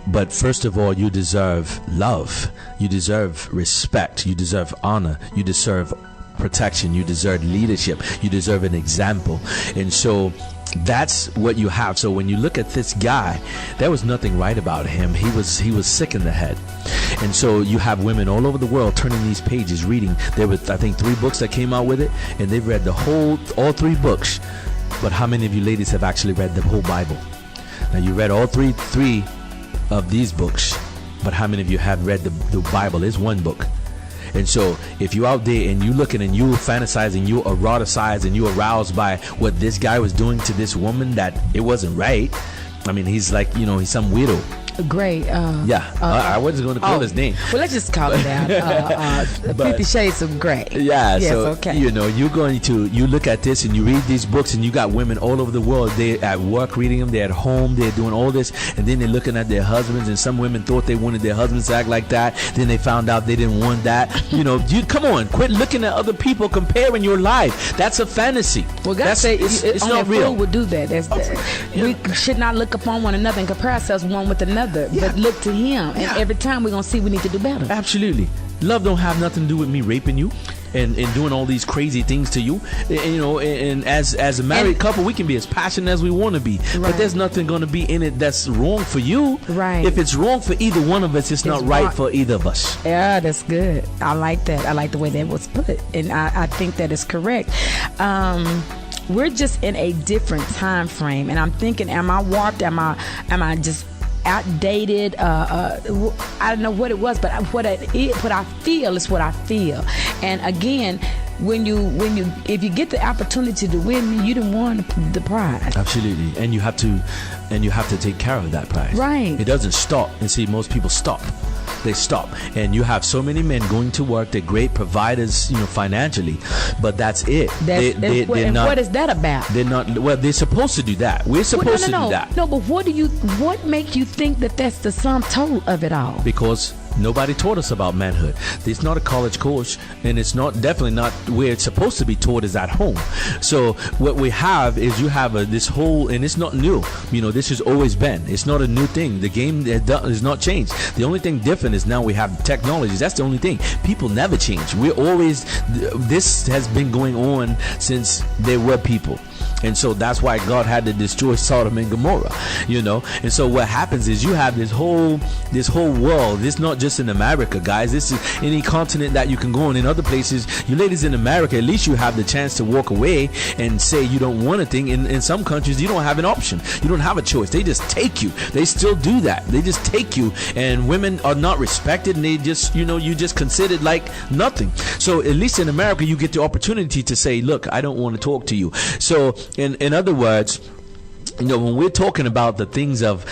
But first of all, you deserve love, you deserve respect, you deserve honor, you deserve protection, you deserve leadership, you deserve an example. And so that's what you have. So when you look at this guy, there was nothing right about him. He was sick in the head. And so you have women all over the world turning these pages, reading. There were, I think, 3 books that came out with it, and they've read all 3 books. But how many of you ladies have actually read the whole Bible? Now, you read all three of these books, but how many of you have read the Bible? It's one book. And so if you're out there and you looking and you fantasizing, you eroticized and you aroused by what this guy was doing to this woman, that it wasn't right. I mean, he's like, he's some weirdo. Gray. I wasn't going to call his name. Well, let's just call it that. 50 Shades of Gray. Yeah. Yes, so okay. You look at this and you read these books and you got women all over the world. They're at work reading them. They're at home. They're doing all this, and then they're looking at their husbands. And some women thought they wanted their husbands to act like that. Then they found out they didn't want that. You come on, quit looking at other people, comparing your life. That's a fantasy. Well, God said it's only not real. A fool would do that. We should not look upon one another and compare ourselves one with another. But look to him, and every time we're gonna see we need to do better. Absolutely. Love don't have nothing to do with me raping you and doing all these crazy things to you. And as a married couple, we can be as passionate as we want to be, right. But there's nothing going to be in it that's wrong for you. Right. If it's wrong for either one of us, it's not right for either of us. Yeah, that's good. I like that. I like the way that was put, and I think that is correct. We're just in a different time frame, and I'm thinking, am I warped? Am I just outdated? I don't know what it was, but what I feel is what I feel. And again, if you get the opportunity to win me, you didn't won the prize. Absolutely. And you have to take care of that prize. Right. It doesn't stop. And see, most people stop. They stop, and you have so many men going to work. They're great providers, financially, but that's it. They're not. What is that about? They're not. Well, they're supposed to do that. We're supposed to do that. No, but what make you think that that's the sum total of it all? Because nobody taught us about manhood. It's not a college course, and it's definitely not where it's supposed to be taught, is at home. So what we have is you have this whole, and it's not new. This has always been. It's not a new thing. The game has not changed. The only thing different is now we have technologies. That's the only thing. People never change. This has been going on since there were people. And so that's why God had to destroy Sodom and Gomorrah, And so what happens is you have this whole world. It's not just in America, guys. This is any continent that you can go on. In other places, you ladies in America, at least you have the chance to walk away and say you don't want a thing. In some countries, you don't have an option. You don't have a choice. They just take you. They still do that. They just take you. And women are not respected, and they just, you just considered like nothing. So at least in America, you get the opportunity to say, look, I don't want to talk to you. So in other words, when we're talking about the things of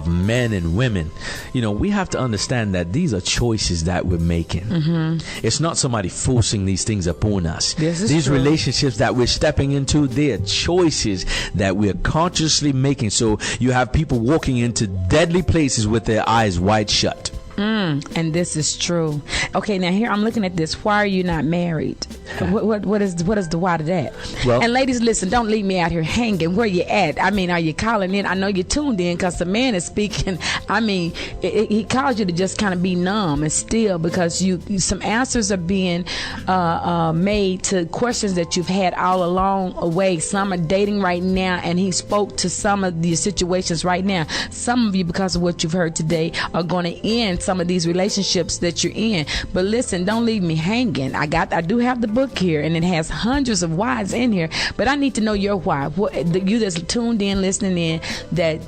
men and women, we have to understand that these are choices that we're making. Mm-hmm. It's not somebody forcing these things upon us. These true. Relationships that we're stepping into, they are choices that we're consciously making. So you have people walking into deadly places with their eyes wide shut. And this is true. Okay, now here I'm looking at this. Why are you not married? What is the why to that? Well, and ladies, listen, don't leave me out here hanging. Where you at? I mean, are you calling in? I know you're tuned in because the man is speaking. I mean, he calls you to just kind of be numb and still, because some answers are being made to questions that you've had all along away. Some are dating right now, and he spoke to some of these situations right now. Some of you, because of what you've heard today, are going to end some of these relationships that you're in. But listen, don't leave me hanging. I do have the book here, and it has hundreds of whys in here, but I need to know your why. You that's tuned in, listening in, that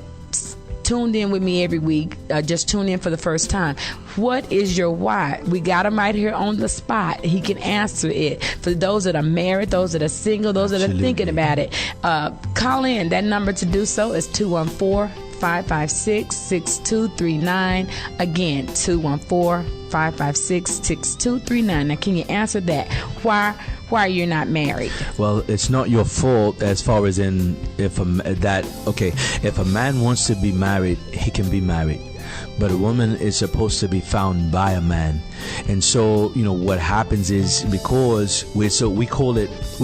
tuned in with me every week, just tuned in for the first time. What is your why? We got him right here on the spot. He can answer it. For those that are married, those that are single, those that are thinking about it, call in. That number to do so is 214-556-6239. Again, 214-556-6239. Now, can you answer that? Why you're not married? Well, it's not your fault as far as if a man wants to be married, he can be married. but a woman is supposed to be found by a man. And so, what happens is, because we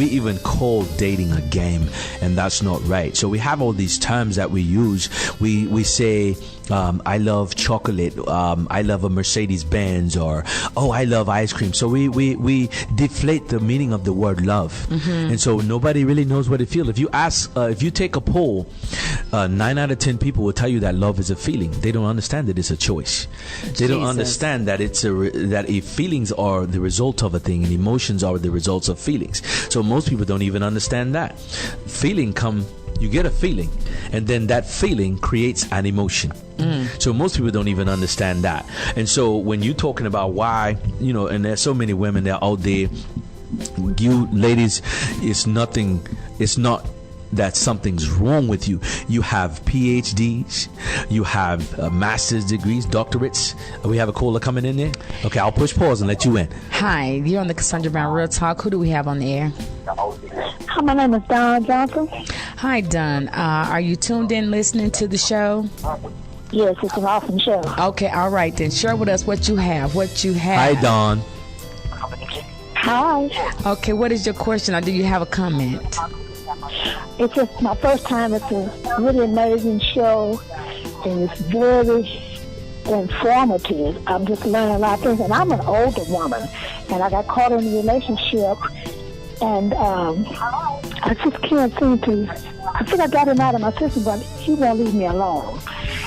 even call dating a game, and that's not right. So we have all these terms that we use. We say, I love chocolate, I love a Mercedes Benz, or I love ice cream. So we deflate the meaning of the word love. Mm-hmm. And so nobody really knows what it feels. If you take a poll, 9 out of 10 people will tell you that love is a feeling. They don't understand that it's a choice. They don't understand that that if feelings are the result of a thing and emotions are the results of feelings. So most people don't even understand that. You get a feeling, and then that feeling creates an emotion. So most people don't even understand that. And so when you're talking about why, and there's so many women that are out there, you ladies, it's not that something's wrong with you. You have PhDs, you have master's degrees, doctorates. We have a caller coming in there. Okay, I'll push pause and let you in. Hi, you're on the CaSoundra Brown Real Talk. Who do we have on the air? Hi, my name is Don Johnson. Hi, Don. Are you tuned in listening to the show? Yes, it's an awesome show. Okay, all right then. Share with us what you have. Hi, Don. Hi. Okay, what is your question, or do you have a comment? It's just my first time. It's a really amazing show, and it's very informative. I'm just learning a lot of things, and I'm an older woman, and I got caught in a relationship, and I just can't seem to. I think I got him out of my system, but he won't leave me alone.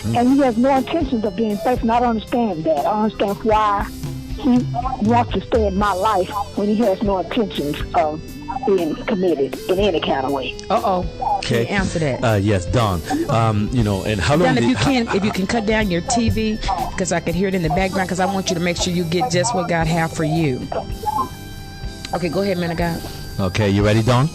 And he has no intentions of being faithful, and I don't understand that. I don't understand why he wants to stay in my life when he has no intentions of being committed in any kind of way. Okay. Can you answer that? Yes, Don. And how long? Don, if you can cut down your TV, because I can hear it in the background, because I want you to make sure you get just what God have for you. Okay, go ahead, man of God. Okay, you ready, Don?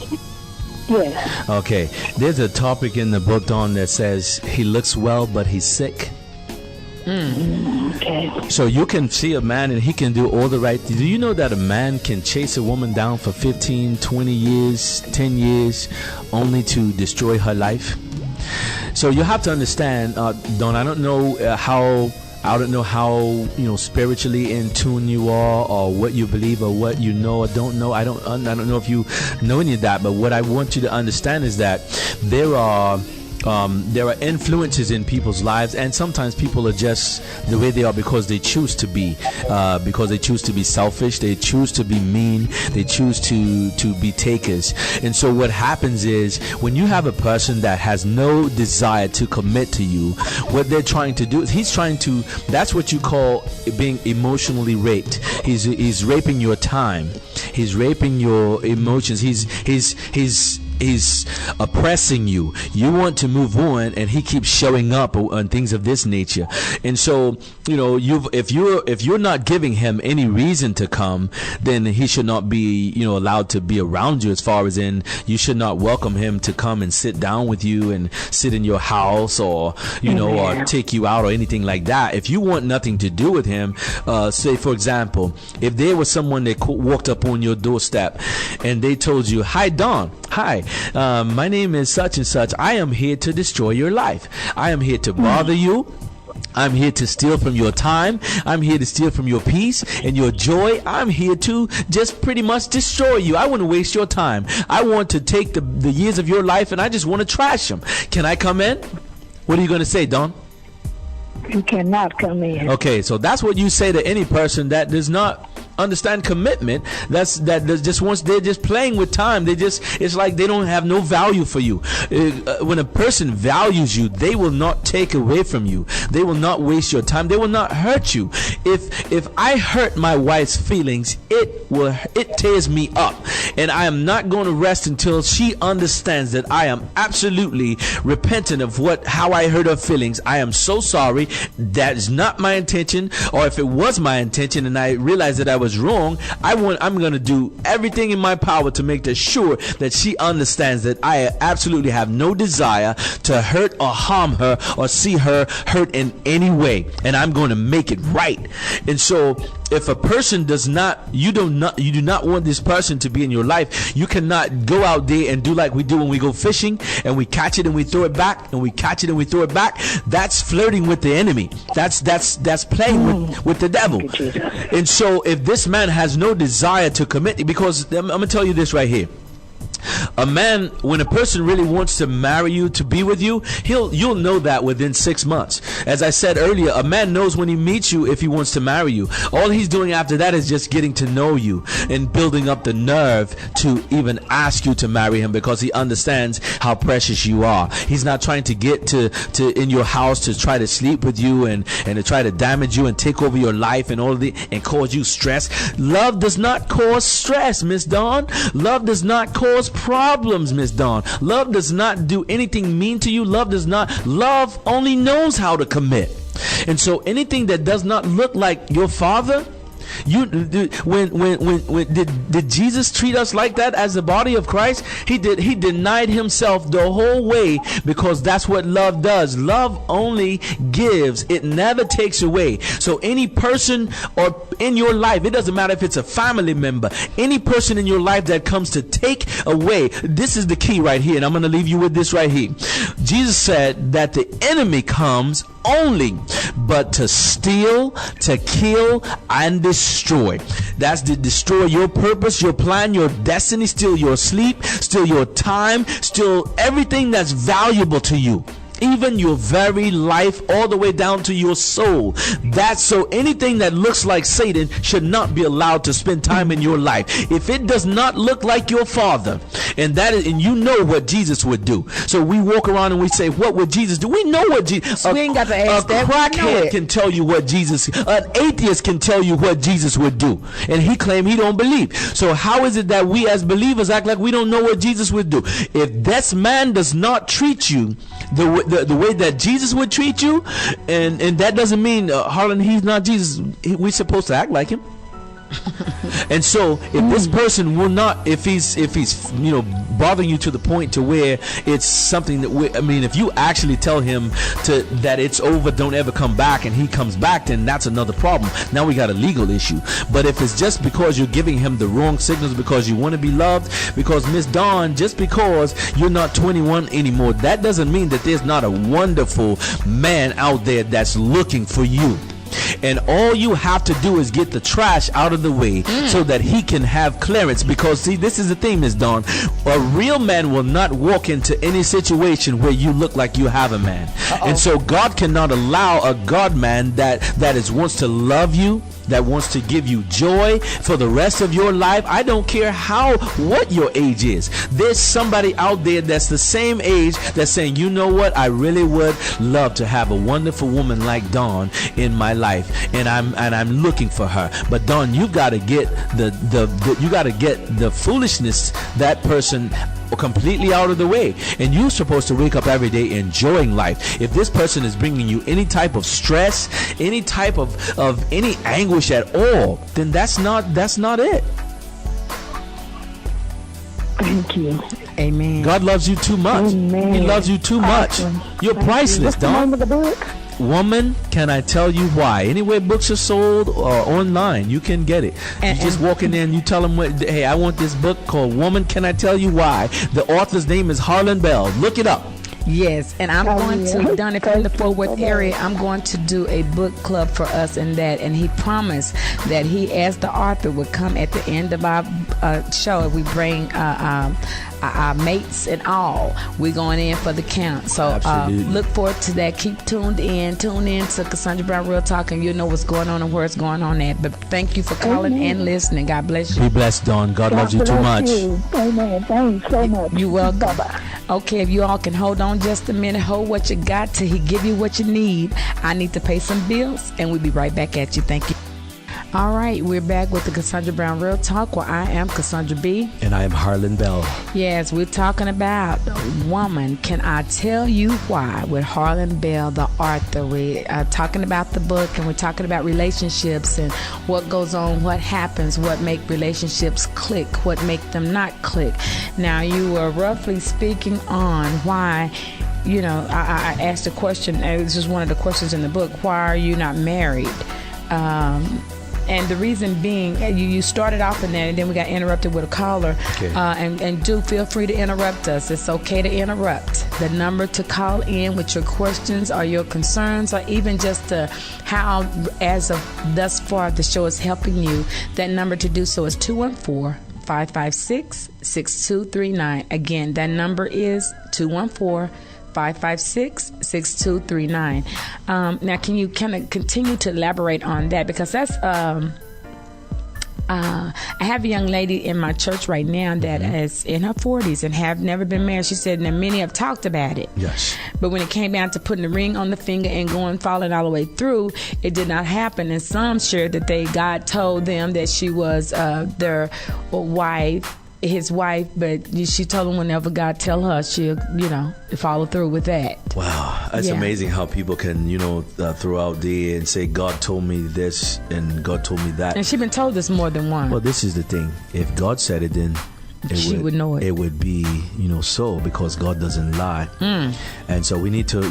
Yes. Okay. There's a topic in the book, Don, that says he looks well, but he's sick. Okay. So you can see a man and he can do all the right things. Do you know that a man can chase a woman down for 15, 20 years, 10 years, only to destroy her life? So you have to understand, Don, I don't know how spiritually in tune you are, or what you believe, or what you know or don't know. I don't know if you know any of that, but what I want you to understand is that there are influences in people's lives, and sometimes people are just the way they are because they choose to be selfish, they choose to be mean, they choose to be takers. And so what happens is, when you have a person that has no desire to commit to you, what they're trying to do is that's what you call being emotionally raped. He's raping your time, he's raping your emotions, he's oppressing you. You want to move on, and he keeps showing up on things of this nature. And so, if you're not giving him any reason to come, then he should not be, allowed to be around you. As far as in, you should not welcome him to come and sit down with you and sit in your house, or or take you out or anything like that. If you want nothing to do with him, say for example, if there was someone that walked up on your doorstep and they told you, "Hi, Don. Hi. My name is such and such. I am here to destroy your life. I am here to bother you. I'm here to steal from your time. I'm here to steal from your peace and your joy. I'm here to just pretty much destroy you. I want to waste your time. I want to take the years of your life, and I just want to trash them. Can I come in?" What are you going to say, Don? You cannot come in. Okay, so that's what you say to any person that does not understand commitment. They're just playing with time. It's like they don't have no value for you. When a person values you, they will not take away from you. They will not waste your time. They will not hurt you. If I hurt my wife's feelings, it tears me up, and I am not going to rest until she understands that I am absolutely repentant of how I hurt her feelings. I am so sorry. That is not my intention. Or if it was my intention and I realized that I was wrong, I'm going to do everything in my power to make sure that she understands that I absolutely have no desire to hurt or harm her or see her hurt in any way, and I'm going to make it right. And so if a person you do not want this person to be in your life, you cannot go out there and do like we do when we go fishing and we catch it and we throw it back and we catch it and we throw it back. That's flirting with the enemy. That's playing with the devil. And so if this man has no desire to commit, because I'm gonna tell you this right here. A man, when a person really wants to marry you, to be with you, you'll know that within 6 months. As I said earlier, a man knows when he meets you if he wants to marry you. All he's doing after that is just getting to know you and building up the nerve to even ask you to marry him, because he understands how precious you are. He's not trying to get to in your house to try to sleep with you and to try to damage you and take over your life and and cause you stress. Love does not cause stress, Miss Dawn. Love does not cause problems, Miss Dawn. Love does not do anything mean to you. Love only knows how to commit. And so anything that does not look like your father, when did Jesus treat us like that as the body of Christ? He denied himself the whole way, because that's what love does. Love only gives, it never takes away. So any person or in your life, it doesn't matter if it's a family member, any person in your life that comes to take away, this is the key right here, and I'm going to leave you with this right here. Jesus said that the enemy comes only but to steal, to kill, and destroy. That's to destroy your purpose, your plan, your destiny, steal your sleep, steal your time, steal everything that's valuable to you. Even your very life, all the way down to your soul. That's so anything that looks like Satan should not be allowed to spend time in your life. If it does not look like your father, and you know what Jesus would do. So we walk around and we say, what would Jesus do? We know what Jesus. We ain't got to ask that. A crackhead can tell you what Jesus. An atheist can tell you what Jesus would do, and he claimed he don't believe. So how is it that we as believers act like we don't know what Jesus would do? If this man does not treat you the way that Jesus would treat you, and that doesn't mean Harlon, he's not Jesus. We're supposed to act like him. And so if this person will not, if he's bothering you to the point to where it's something that if you actually tell him that it's over, don't ever come back, and he comes back, then that's another problem. Now we got a legal issue. But if it's just because you're giving him the wrong signals because you want to be loved, because Miss Dawn, just because you're not 21 anymore, that doesn't mean that there's not a wonderful man out there that's looking for you. And all you have to do is get the trash out of the way so that he can have clearance. Because see, this is the thing, Miss Dawn. A real man will not walk into any situation where you look like you have a man. And so God cannot allow a God man that wants to love you, that wants to give you joy for the rest of your life. I don't care what your age is. There's somebody out there that's the same age that's saying, you know what, I really would love to have a wonderful woman like Dawn in my life, and I'm looking for her. But Dawn, you got to get the foolishness, that person, completely out of the way, and you're supposed to wake up every day enjoying life. If this person is bringing you any type of stress, any type of any anguish at all, then that's not it. Thank you. Amen. God loves you too much. Amen. He loves you too much. You're priceless, What's the name Dawn. of the book? Woman, Can I Tell You Why? Anywhere books are sold or online, you can get it. You just walk in there and you tell them, hey, I want this book called Woman, Can I Tell You Why? The author's name is Harlon Bell. Look it up. Yes, and I'm going to, Don, if you're in the Fort Worth area, I'm going to do a book club for us and that. And he promised that he, as the author, would come at the end of our show. If we bring our mates and all, we're going in for the count. So look forward to that. Keep tuned in. Tune in to CaSoundra Brown Real Talk, and you'll know what's going on and where it's going on at. But thank you for calling and listening. God bless you. Be blessed, Dawn. God loves you too much. Amen. Thanks so much. You're welcome. Bye-bye. Okay, if you all can hold on just a minute, hold what you got till he give you what you need. I need to pay some bills, and we'll be right back at you. Thank you. All right, we're back with the CaSoundra Brown Real Talk, where I am CaSoundra B. And I am Harlon Bell. Yes, we're talking about Woman, Can I Tell You Why? With Harlon Bell, the author. We're talking about the book, and we're talking about relationships and what goes on, what happens, what make relationships click, what make them not click. Now, you were roughly speaking on why, I asked a question, and this is one of the questions in the book, why are you not married? And the reason being, you started off in that, and then we got interrupted with a caller. Okay. And do feel free to interrupt us. It's okay to interrupt. The number to call in with your questions or your concerns, or even just how, as of thus far, the show is helping you. That number to do so is 214-556-6239. Again, that number is 214-556-6239. Now, can you kind of continue to elaborate on that? Because that's I have a young lady in my church right now that is in her 40s and have never been married. She said that many have talked about it. Yes. But when it came down to putting the ring on the finger and following all the way through, it did not happen. And some shared that God told them that she was their wife, his wife, but she told him whenever God tell her, she'll, follow through with that. Wow, it's amazing how people can, throughout the year and say, God told me this and God told me that. And she's been told this more than once. Well, this is the thing. If God said it, then she would know it. It would be, so, because God doesn't lie. And so we need to,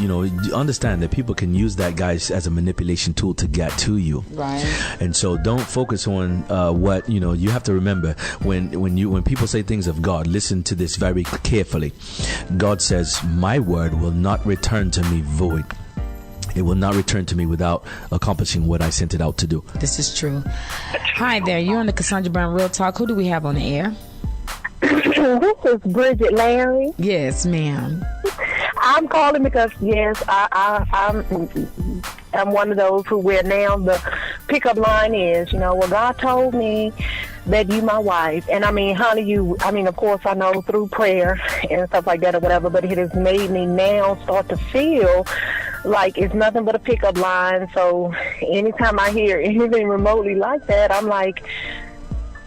understand that people can use that, guys, as a manipulation tool to get to you. Right. And so don't focus on what, you have to remember when people say things of God, listen to this very carefully. God says, my word will not return to me void. It will not return to me without accomplishing what I sent it out to do. This is true. Hi there. You're on the CaSoundra Brown Real Talk. Who do we have on the air? This is Bridget Larry. Yes, ma'am. I'm calling because, yes, I'm one of those who where now the pickup line is, well, God told me that you my wife. And honey, of course, I know through prayer and stuff like that or whatever, but it has made me now start to feel like it's nothing but a pickup line. So anytime I hear anything remotely like that, I'm like,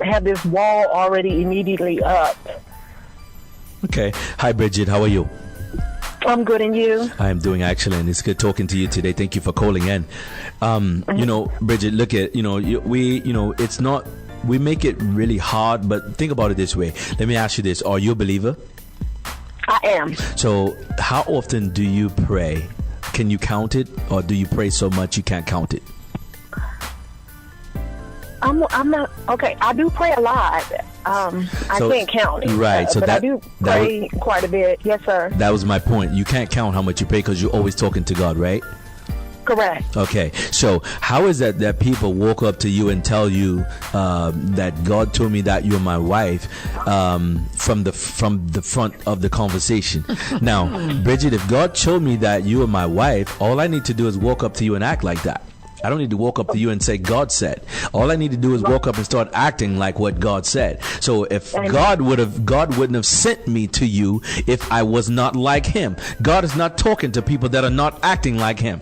have this wall already immediately up. Okay. Hi, Bridget. How are you? I'm good, and you? I am doing excellent. It's good talking to you today. Thank you for calling in. Bridget, look at, it's not, we make it really hard, but think about it this way. Let me ask you this. Are you a believer? I am. So how often do you pray? Can you count it, or do you pray so much you can't count it? I'm not okay. I do pray a lot. I can't count it. Right. So but I do pray quite a bit. Yes, sir. That was my point. You can't count how much you pray because you're always talking to God, right? Correct. Okay. So how is that people walk up to you and tell you that God told me that you're my wife from the front of the conversation? Now, Bridget, if God told me that you are my wife, all I need to do is walk up to you and act like that. I don't need to walk up to you and say God said. All I need to do is walk up and start acting like what God said. So if God wouldn't have sent me to you if I was not like him. God is not talking to people that are not acting like him.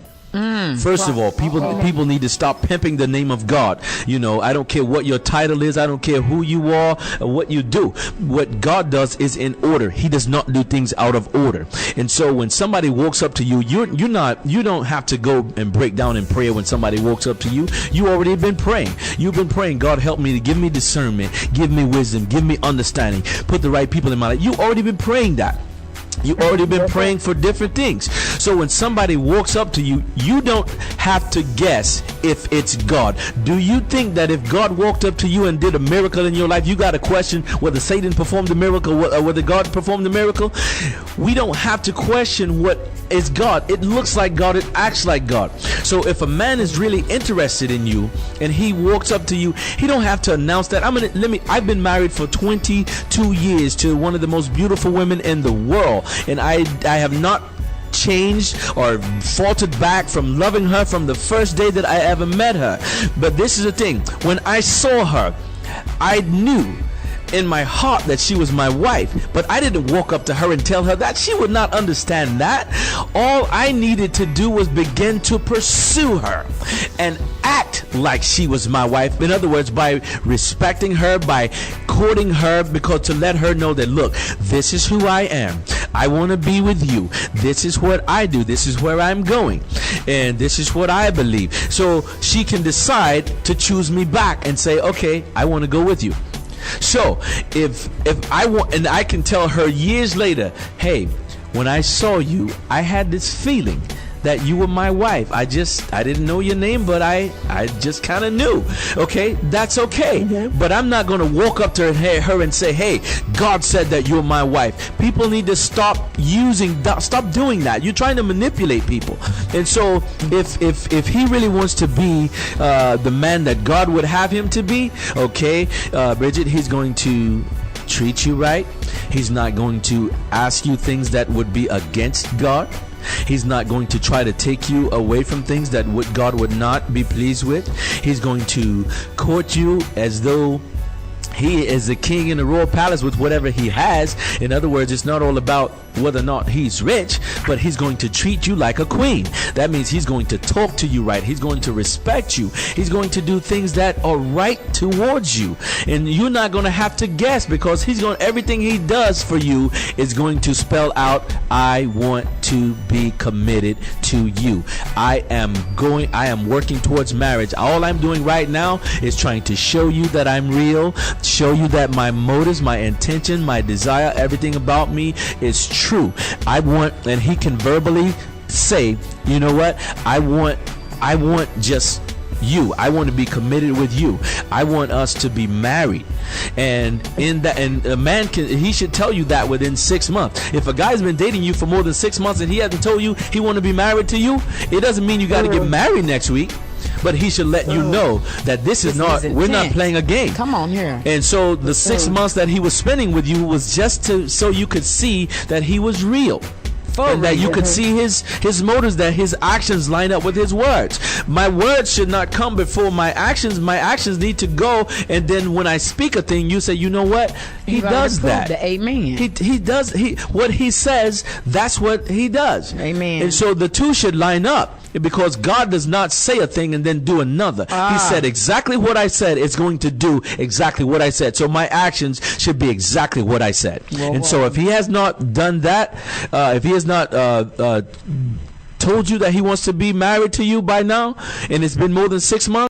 First of all, people need to stop pimping the name of God. I don't care what your title is. I don't care who you are or what you do. What God does is in order. He does not do things out of order. And so when somebody walks up to you, you don't have to go and break down in prayer when somebody walks up to you. You already been praying. You've been praying, God help me to give me discernment, give me wisdom, give me understanding, put the right people in my life. You already been praying that. You already been praying for different things. So when somebody walks up to you, you don't have to guess if it's God. Do you think that if God walked up to you and did a miracle in your life, you got to question whether Satan performed the miracle or whether God performed the miracle? We don't have to question what is God. It looks like God. It acts like God. So if a man is really interested in you and he walks up to you, he don't have to announce that. I've been married for 22 years to one of the most beautiful women in the world. And I have not changed or faltered back from loving her from the first day that I ever met her. But this is the thing. When I saw her, I knew in my heart that she was my wife, but I didn't walk up to her and tell her that. She would not understand that. All I needed to do was begin to pursue her and act like she was my wife. In other words, by respecting her, by courting her, because to let her know that, look, this is who I am. I want to be with you. This is what I do. This is where I'm going. And this is what I believe. So she can decide to choose me back and say, okay, I want to go with you. So if I want, and I can tell her years later, hey, when I saw you, I had this feeling that you were my wife. I didn't know your name, but I just kind of knew. Okay, that's okay. But I'm not going to walk up to her and say, hey, God said that you're my wife. People need to stop doing that. You're trying to manipulate people. And so if he really wants to be the man that God would have him to be, okay, Bridget, he's going to treat you right. He's not going to ask you things that would be against God. He's not going to try to take you away from things that God would not be pleased with. He's going to court you as though he is the king in the royal palace with whatever he has. In other words, it's not all about whether or not he's rich, but he's going to treat you like a queen. That means he's going to talk to you right. He's going to respect you. He's going to do things that are right towards you. And you're not going to have to guess, because everything he does for you is going to spell out, I want to be committed to you. I am working towards marriage. All I'm doing right now is trying to show you that I'm real, show you that my motives, my intention, my desire, everything about me is true. And he can verbally say, you know what, I want just you. I want to be committed with you. I want us to be married. And a man he should tell you that within 6 months. If a guy's been dating you for more than 6 months and he hasn't told you he want to be married to you, it doesn't mean you got to get married next week. But he should let you know that we're not playing a game. Come on here. And so the 6 months that he was spending with you was just so you could see that he was real. And that you could see his motives, that his actions line up with his words. My words should not come before my actions. My actions need to go, and then when I speak a thing, you say, you know what? He does that. Amen. He does what he says. That's what he does. Amen. And so the two should line up. Because God does not say a thing and then do another. He said exactly what I said. It's going to do exactly what I said. So my actions should be exactly what I said. So if he has not done that, if he has not told you that he wants to be married to you by now, and it's been more than 6 months,